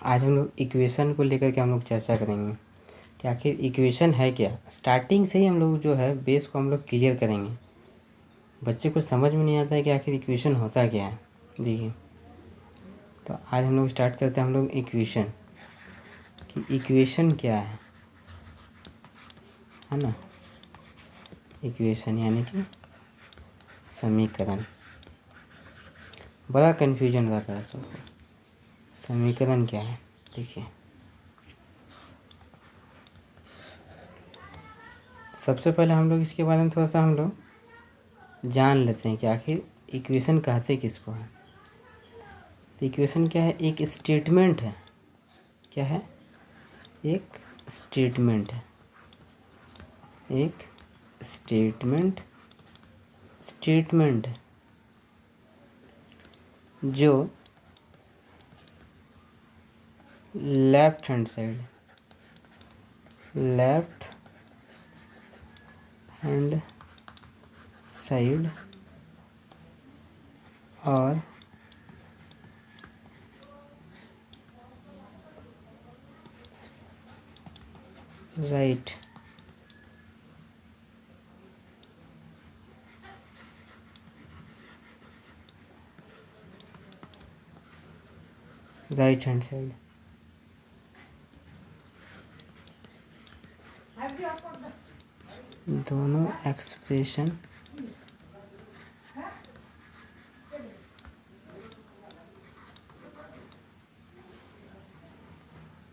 आज हम लोग इक्वेशन को लेकर के हम लोग चर्चा करेंगे कि आखिर इक्वेशन है क्या। स्टार्टिंग से ही हम लोग जो है बेस को हम लोग क्लियर करेंगे। बच्चे को समझ में नहीं आता है कि आखिर इक्वेशन होता क्या है। देखिए, तो आज हम लोग स्टार्ट करते हैं हम लोग इक्वेशन कि इक्वेशन क्या है ना। इक्वेशन यानी कि समीकरण। बड़ा कन्फ्यूजन रहता है सबको, समीकरण क्या है। देखिए, सबसे पहले हम लोग इसके बारे में थोड़ा सा हम लोग जान लेते हैं कि आखिर इक्वेशन कहते किसको है। तो इक्वेशन क्या है? एक स्टेटमेंट है। क्या है? एक स्टेटमेंट है। एक स्टेटमेंट है जो लेफ्ट हैंड साइड और राइट हैंड साइड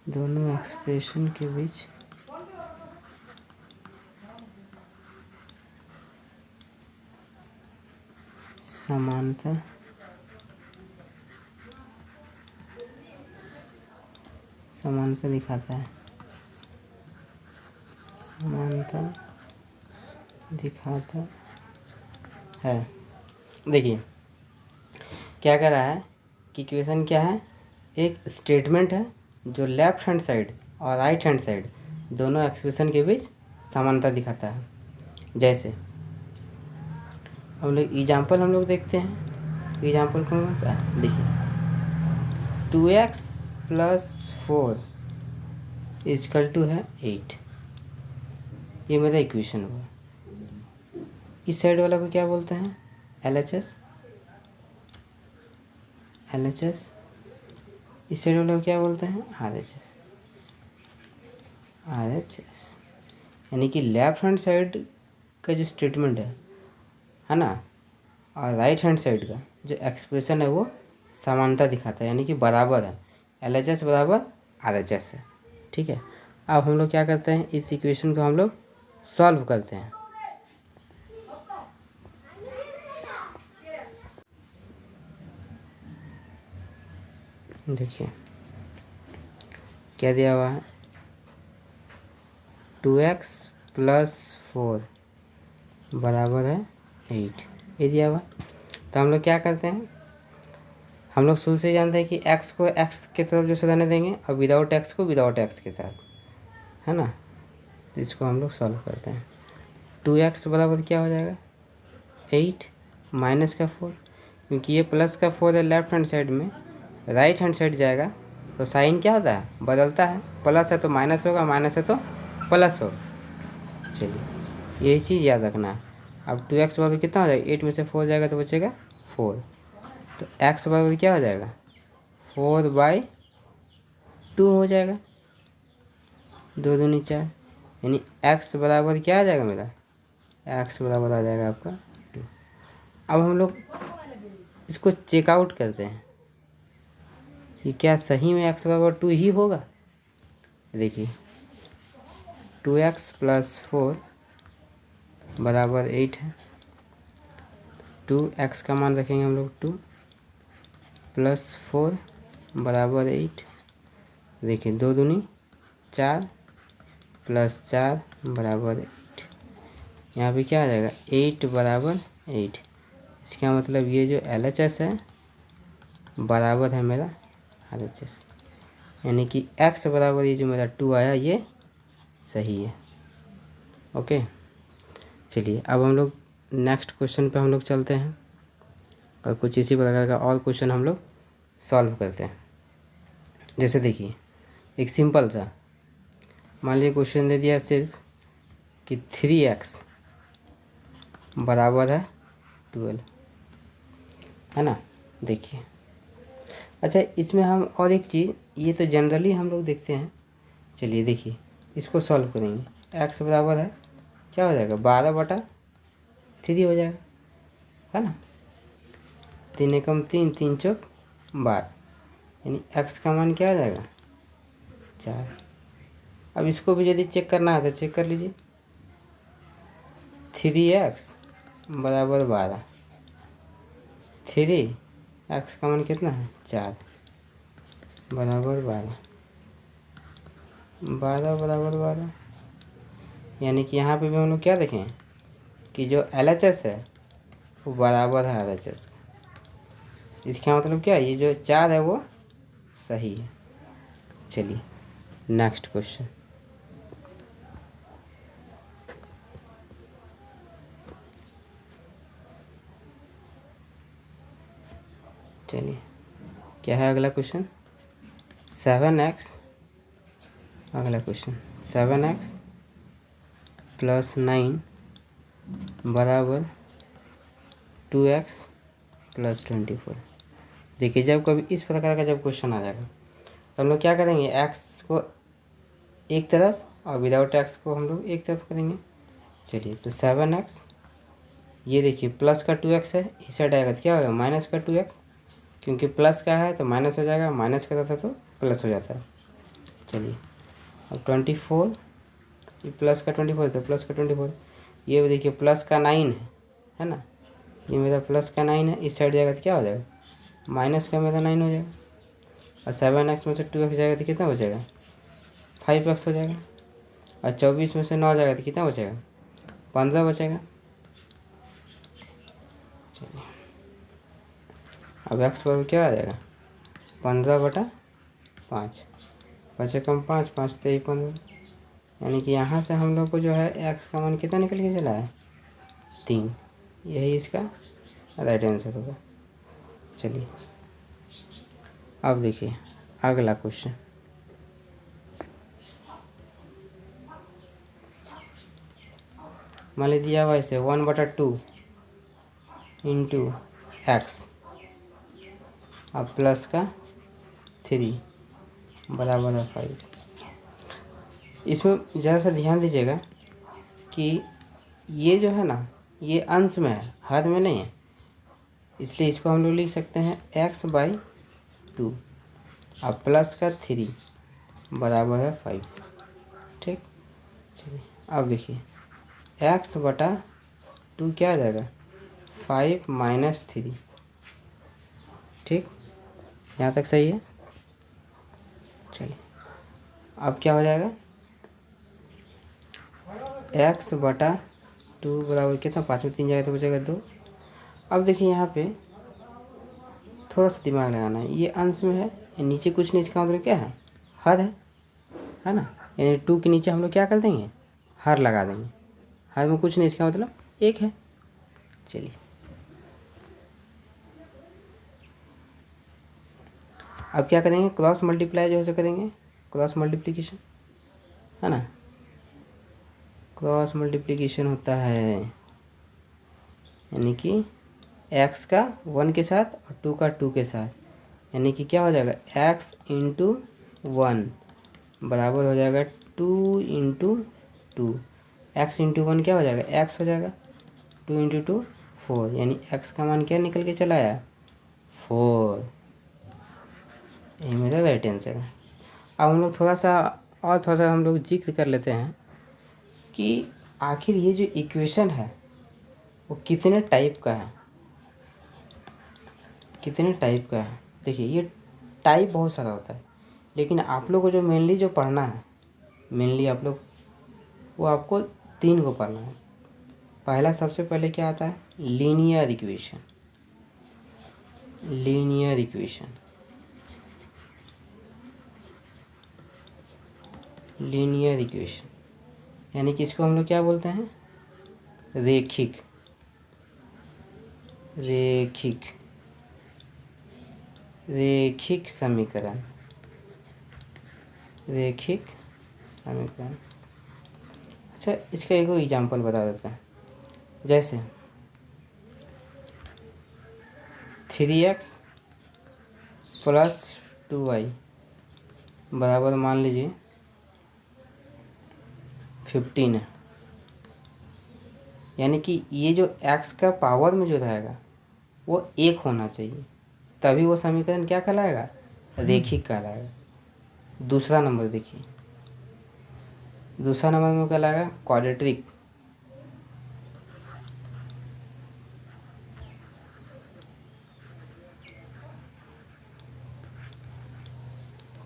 दोनों एक्सप्रेशन के बीच समानता दिखाता है। समानता दिखाता है। देखिए, क्या कह रहा है कि इक्वेशन क्या है? एक स्टेटमेंट है जो लेफ्ट हैंड साइड और राइट हैंड साइड दोनों एक्सप्रेशन के बीच समानता दिखाता है। जैसे हम लोग एग्जाम्पल हम लोग देखते हैं। एग्जाम्पल कौन सा है? देखिए, 2x + 4 = है 8। ये मेरा इक्वेशन हुआ। इस साइड वाला को क्या बोलते हैं? LHS। इस साइड वाला को क्या बोलते हैं? RHS। यानी कि लेफ्ट हैंड साइड का जो स्टेटमेंट है ना, और राइट हैंड साइड का जो एक्सप्रेशन है वो समानता दिखाता है, यानी कि बराबर है। LHS बराबर RHS है। ठीक है, अब हम लोग क्या करते हैं? इस इक्वेशन को हम लोग सॉल्व करते हैं। देखिए, क्या दिया हुआ है? 2x + 4 बराबर है 8। ये दिया हुआ। तो हम लोग क्या करते हैं? हम लोग शुरू से जानते हैं कि x को x के तरफ जो रहने देंगे और विदाउट x को विदाउट x के साथ, है ना। तो इसको हम लोग सॉल्व करते हैं। 2x बराबर क्या हो जाएगा? 8 माइनस का 4, क्योंकि ये प्लस का 4 है लेफ्ट हैंड साइड में, राइट हैंड साइड जाएगा तो साइन क्या होता है? बदलता है। प्लस है तो माइनस होगा, माइनस है तो प्लस होगा। चलिए, यही चीज़ याद रखना है। अब 2x बराबर कितना हो जाएगा? 8 में से 4 जाएगा तो बचेगा 4। तो x बराबर क्या हो जाएगा? 4/2 हो जाएगा। 2 दूनी 4, यानी x बराबर क्या आ जाएगा मेरा? x बराबर आ जाएगा आपका 2। अब हम लोग इसको चेकआउट करते हैं कि क्या सही में x बराबर 2 ही होगा। देखिए, 2x + 4 बराबर 8 है। 2x का मान रखेंगे हम लोग 2 + 4 बराबर 8। देखिए, 2 दूनी 4 + 4 बराबर 8। यहाँ पे क्या आ जाएगा? 8 बराबर 8। इसका मतलब ये जो LHS है बराबर है मेरा RHS, यानी कि x बराबर ये जो मेरा 2 आया ये सही है। ओके, चलिए अब हम लोग नेक्स्ट क्वेश्चन पे हम लोग चलते हैं और कुछ इसी प्रकार का और क्वेश्चन हम लोग सॉल्व करते हैं। जैसे देखिए एक सिंपल सा, मान लीजिए क्वेश्चन दे दिया सिर्फ कि 3x बराबर है 12, है ना। देखिए अच्छा, इसमें हम और एक चीज़, ये तो जनरली हम लोग देखते हैं। चलिए देखिए इसको सॉल्व करेंगे। x बराबर है क्या हो जाएगा, 12/3 हो जाएगा, है ना। 3 एकम 3, 3 चौक 12, यानी x का मान क्या हो जाएगा 4। अब इसको भी यदि चेक करना है तो चेक कर लीजिए। 3x बराबर 12, 3x का मान कितना है 4 बराबर 12, 12 बराबर 12, यानी कि यहाँ पे भी हम लोग क्या देखें कि जो LHS है वो बराबर है RHS का। इसका मतलब क्या है, ये जो 4 है वो सही है। चलिए नेक्स्ट क्वेश्चन। चलिए क्या है अगला क्वेश्चन, 7x, अगला क्वेश्चन 7x प्लस 9 बराबर 2x प्लस 24। देखिए जब कभी इस प्रकार का जब क्वेश्चन आ जाएगा तो हम लोग क्या करेंगे, x को एक तरफ और विदाउट x को हम लोग एक तरफ करेंगे। चलिए तो 7x, ये देखिए प्लस का 2x है, इस साइड आएगा तो क्या होगा माइनस का 2x, क्योंकि प्लस का है तो माइनस हो जाएगा, माइनस का था तो प्लस हो जाता है। चलिए अब 24, ये प्लस का 24 तो प्लस का 24, ये देखिए प्लस का 9 है ना, ये मेरा प्लस का 9 है, इस साइड जाएगा तो क्या हो जाएगा माइनस का मेरा 9 हो जाएगा, और 7x में से 2x जाएगा तो कितना बचेगा 5x हो जाएगा, और 24 में से 9 जाएगा तो कितना बचेगा 15 बचेगा। चलिए अब x बराबर क्या आ जाएगा 15/5, 5 कम 5, 5 3 15, यानी कि यहाँ से हम लोग को जो है x का मान कितना निकल के चला है 3, यही इसका राइट आंसर होगा। चलिए अब देखिए अगला क्वेश्चन, मान लीजिए दिया हुआ इसे 1/2 इंटू एक्स अब प्लस का 3 बराबर है 5। इसमें ज़रा सा ध्यान दीजिएगा कि ये जो है ना ये अंश में है, हद में नहीं है, इसलिए इसको हम लोग लिख सकते हैं x/2 अब प्लस का 3 बराबर है 5। ठीक, चलिए अब देखिए x/2 क्या आ जाएगा 5 - 3। ठीक, यहाँ तक सही है। चलिए अब क्या हो जाएगा x/2 बराबर कितना, 5 में 3 जाएगा तो बचेगा 2। अब देखिए यहाँ पे थोड़ा सा दिमाग लगाना है, ये अंश में है, ये नीचे कुछ नहीं, इसका मतलब क्या है हर है ना, यानी 2 के नीचे हम लोग क्या कर देंगे हर लगा देंगे, हर में कुछ नहीं, इसका मतलब 1 है। चलिए अब क्या करेंगे, क्रॉस मल्टीप्लाई जो है सो करेंगे, क्रॉस मल्टीप्लिकेशन, है ना। क्रॉस मल्टीप्लिकेशन होता है यानी कि x का 1 के साथ और 2 का 2 के साथ, यानी कि क्या हो जाएगा x इंटू 1 बराबर हो जाएगा 2 इंटू 2, एक्स इंटू 1 क्या हो जाएगा x हो जाएगा, 2 इंटू 2 4, यानी x का मान क्या निकल के चला आया 4, ये मेरा राइट आंसर है। अब हम लोग थोड़ा सा हम लोग जिक्र कर लेते हैं कि आखिर ये जो इक्वेशन है वो कितने टाइप का है, कितने टाइप का है। देखिए ये टाइप बहुत सारा होता है, लेकिन आप लोग को जो मेनली जो पढ़ना है, मेनली आप लोग वो आपको 3 को पढ़ना है। पहला सबसे पहले क्या आता है linear equation, linear equation, linear equation यानी कि इसको हम लोग क्या बोलते हैं रेखिक, रेखिक, रेखिक समीकरण, रेखिक समीकरण। अच्छा, इसका एक एग्जाम्पल बता देते हैं। जैसे 3x प्लस 2y बराबर मान लीजिए 15 है। यानी कि ये जो x का पावर में जो रहेगा वो 1 होना चाहिए, तभी वो समीकरण क्या कहलाएगा, रेखिक कहलाएगा। दूसरा नंबर देखिए, दूसरा नंबर में कहलाएगा quadratic.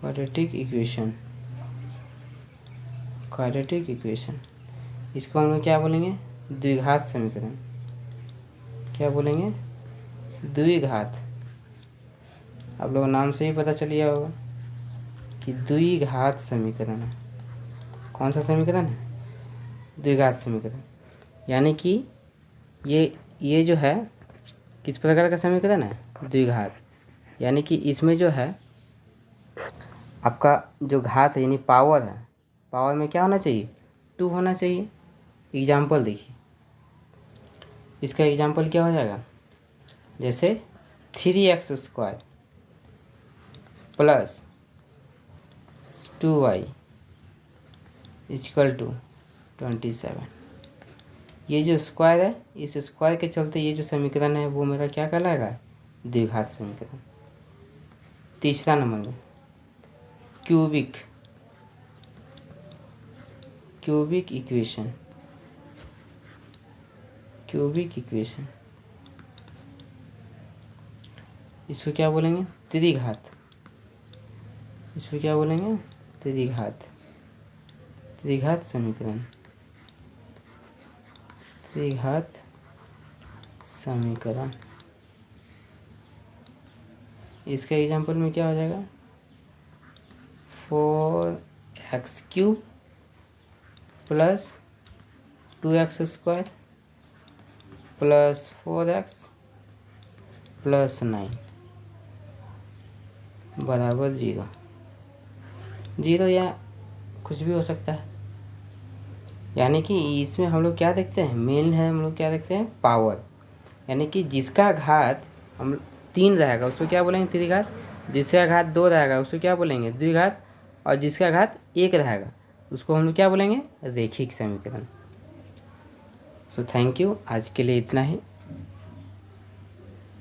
Quadratic equation, quadratic equation, इसको हम लोग क्या बोलेंगे, द्विघात समीकरण। क्या बोलेंगे, द्विघात। आप लोगों नाम से ही पता चल गया होगा कि द्विघात समीकरण है। कौन सा समीकरण है, द्विघात समीकरण। यानी कि ये जो है किस प्रकार का समीकरण है, द्विघात। यानी कि इसमें जो है आपका जो घात है यानी पावर है, पावर में क्या होना चाहिए, 2 होना चाहिए। एग्जाम्पल देखिए, इसका एग्जाम्पल क्या हो जाएगा, जैसे 3x² plus 2y equal to 27। ये जो स्क्वायर है, इस स्क्वायर के चलते ये जो समीकरण है वो मेरा क्या कहलाएगा, द्विघात समीकरण। तीसरा नंबर में cubic, cubic equation, cubic equation, इसको क्या बोलेंगे, त्रिघात। इसको क्या बोलेंगे, त्रिघात, त्रिघात समीकरण, त्रिघात समीकरण। इसका एग्जाम्पल में क्या हो जाएगा, 4x³ plus 2x² plus 4x plus 9 बराबर 0। 0 या कुछ भी हो सकता है। यानी कि इसमें हम लोग क्या देखते हैं, मेन है हम लोग क्या देखते हैं, पावर। यानी कि जिसका घात हम 3 रहेगा उसको क्या बोलेंगे, त्रिघात। जिसका घात 2 रहेगा उसको क्या बोलेंगे, द्विघात। और जिसका घात 1 रहेगा उसको हम लोग क्या बोलेंगे, रेखिक समीकरण। सो थैंक यू, आज के लिए इतना ही।